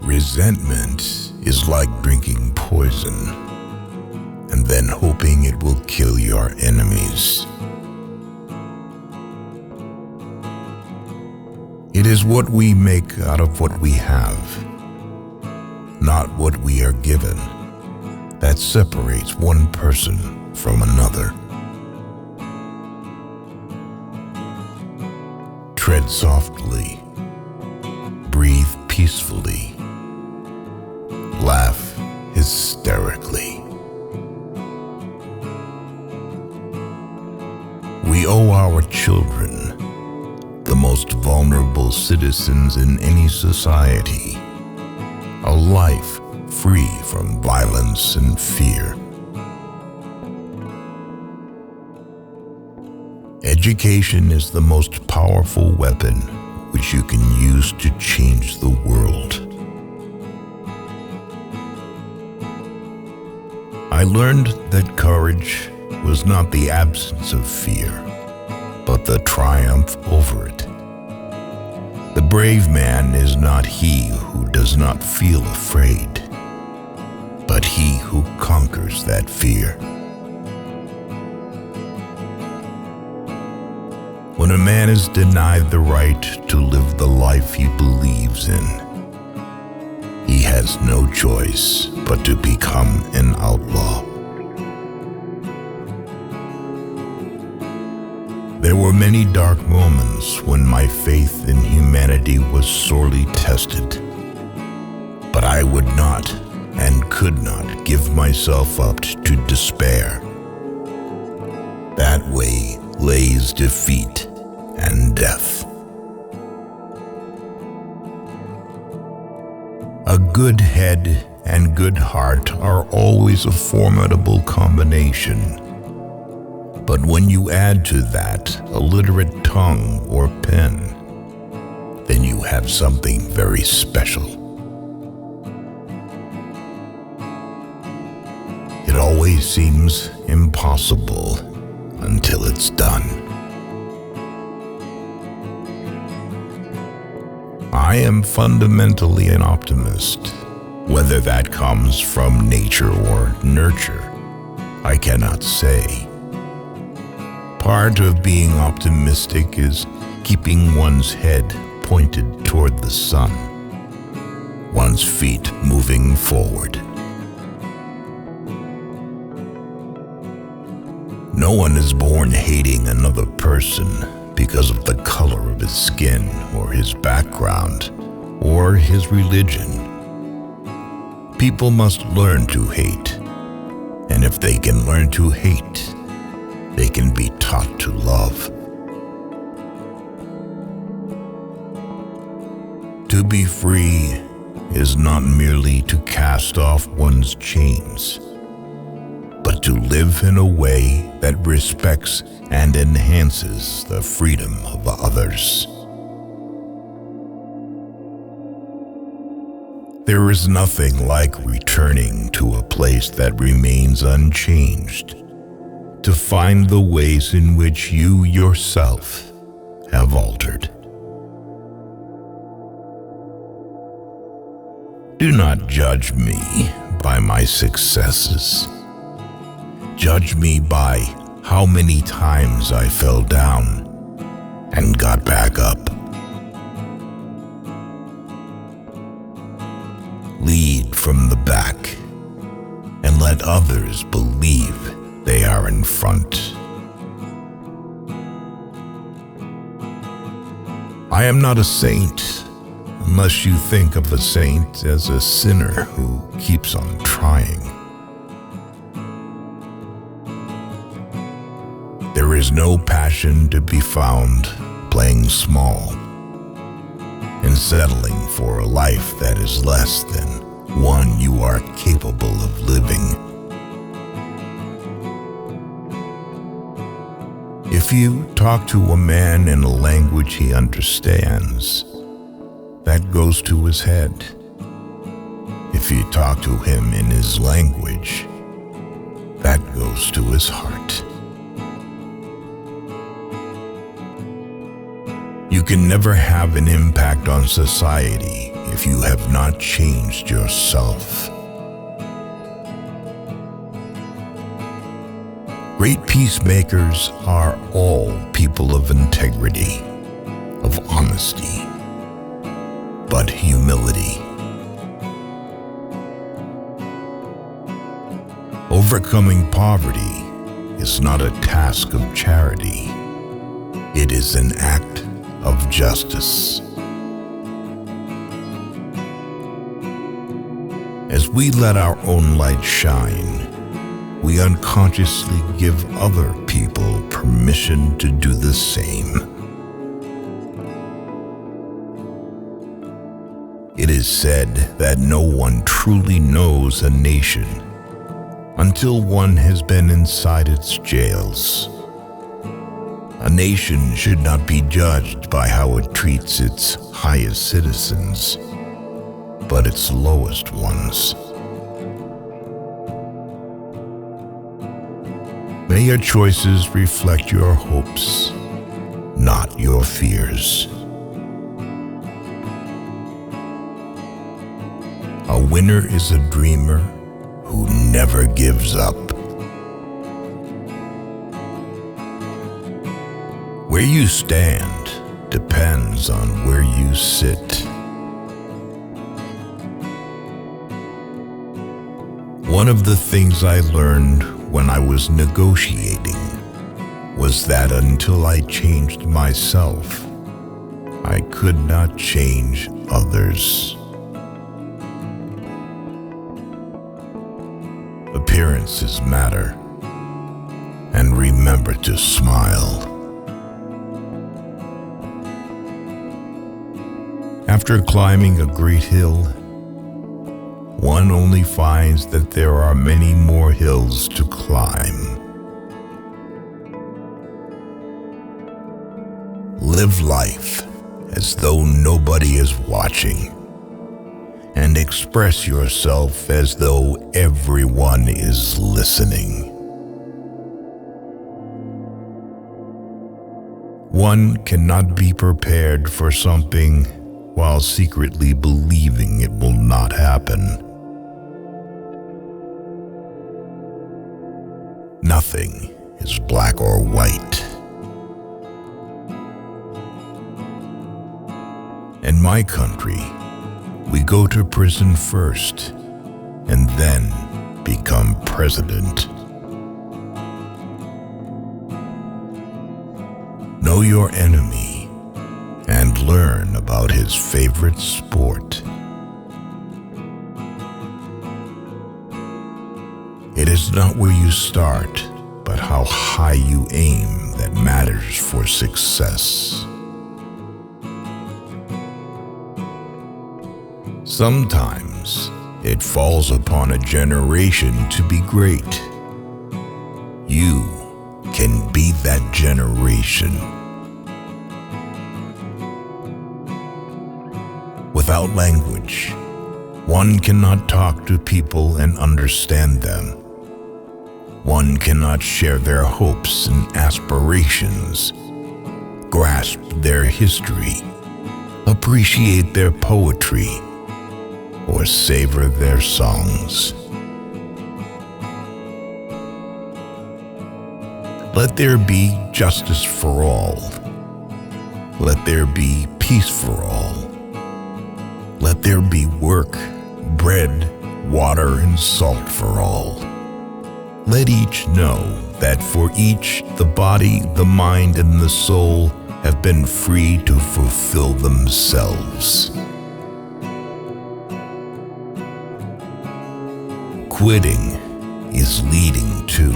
Resentment is like drinking poison and then hoping it will kill your enemies. It is what we make out of what we have, not what we are given, that separates one person from another. Tread softly, breathe peacefully, laugh hysterically. We owe our children, the most vulnerable citizens in any society, a life free from violence and fear. Education is the most powerful weapon which you can use to change the world. I learned that courage was not the absence of fear, but the triumph over it. The brave man is not he who does not feel afraid, but he who conquers that fear. When a man is denied the right to live the life he believes in, he has no choice but to become an outlaw. There were many dark moments when my faith in humanity was sorely tested, but I would not and could not give myself up to despair. That way lays defeat and death. A good head and good heart are always a formidable combination. But when you add to that a literate tongue or pen, then you have something very special. It always seems impossible until it's done. I am fundamentally an optimist. Whether that comes from nature or nurture, I cannot say. Part of being optimistic is keeping one's head pointed toward the sun, one's feet moving forward. No one is born hating another person because of the color of his skin or his background or his religion. People must learn to hate, and if they can learn to hate, they can be taught to love. To be free is not merely to cast off one's chains, but to live in a way that respects and enhances the freedom of others. There is nothing like returning to a place that remains unchanged, to find the ways in which you yourself have altered. Do not judge me by my successes. Judge me by how many times I fell down and got back up. Lead from the back and let others believe they are in front. I am not a saint unless you think of a saint as a sinner who keeps on trying. There is no passion to be found playing small and settling for a life that is less than one you are capable of living. If you talk to a man in a language he understands, that goes to his head. If you talk to him in his language, that goes to his heart. You can never have an impact on society if you have not changed yourself. Great peacemakers are all people of integrity, of honesty, but humility. Overcoming poverty is not a task of charity. It is an act of justice. As we let our own light shine, we unconsciously give other people permission to do the same. It is said that no one truly knows a nation until one has been inside its jails. A nation should not be judged by how it treats its highest citizens, but its lowest ones. May your choices reflect your hopes, not your fears. A winner is a dreamer who never gives up. Where you stand depends on where you sit. One of the things I learned when I was negotiating was that until I changed myself, I could not change others. Appearances matter, and remember to smile. After climbing a great hill, one only finds that there are many more hills to climb. Live life as though nobody is watching, and express yourself as though everyone is listening. One cannot be prepared for something while secretly believing it will not happen. Nothing is black or white. In my country, we go to prison first and then become president. Know your enemy and learn about his favorite sport. It is not where you start, but how high you aim that matters for success. Sometimes it falls upon a generation to be great. You can be that generation. Without language, one cannot talk to people and understand them. One cannot share their hopes and aspirations, grasp their history, appreciate their poetry, or savor their songs. Let there be justice for all. Let there be peace for all. Let there be work, bread, water, and salt for all. Let each know that for each the body, the mind, and the soul have been free to fulfill themselves. Quitting is leading to.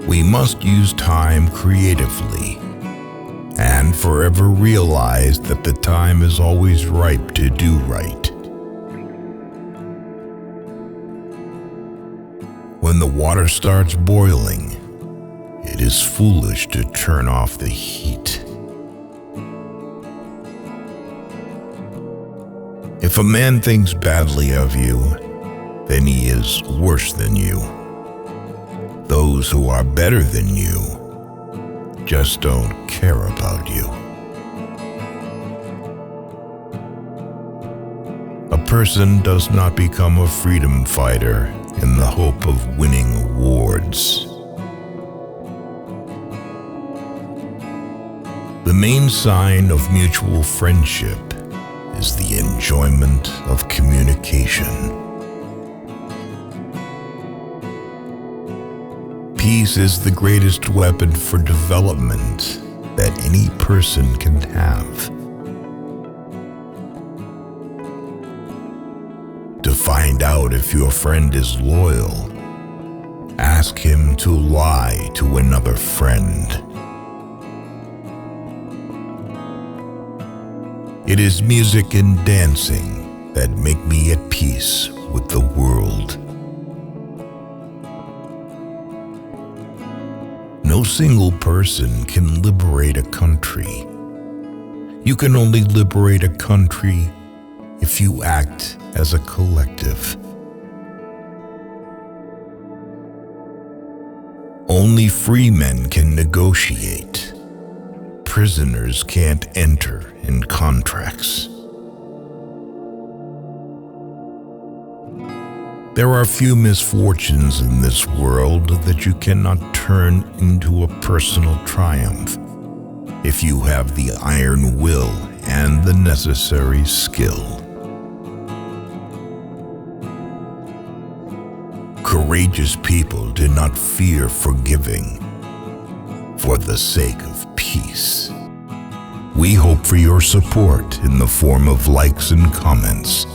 We must use time creatively and forever realize that the time is always ripe to do right. When the water starts boiling, it is foolish to turn off the heat. If a man thinks badly of you, then he is worse than you. Those who are better than you just don't care about you. person does not become a freedom fighter in the hope of winning awards. The main sign of mutual friendship is the enjoyment of communication. Peace is the greatest weapon for development that any person can have. To find out if your friend is loyal, ask him to lie to another friend. It is music and dancing that make me at peace with the world. No single person can liberate a country. You can only liberate a country if you act as a collective. Only free men can negotiate. Prisoners can't enter in contracts. There are few misfortunes in this world that you cannot turn into a personal triumph if you have the iron will and the necessary skill. Courageous people do not fear forgiving for the sake of peace. We hope for your support in the form of likes and comments.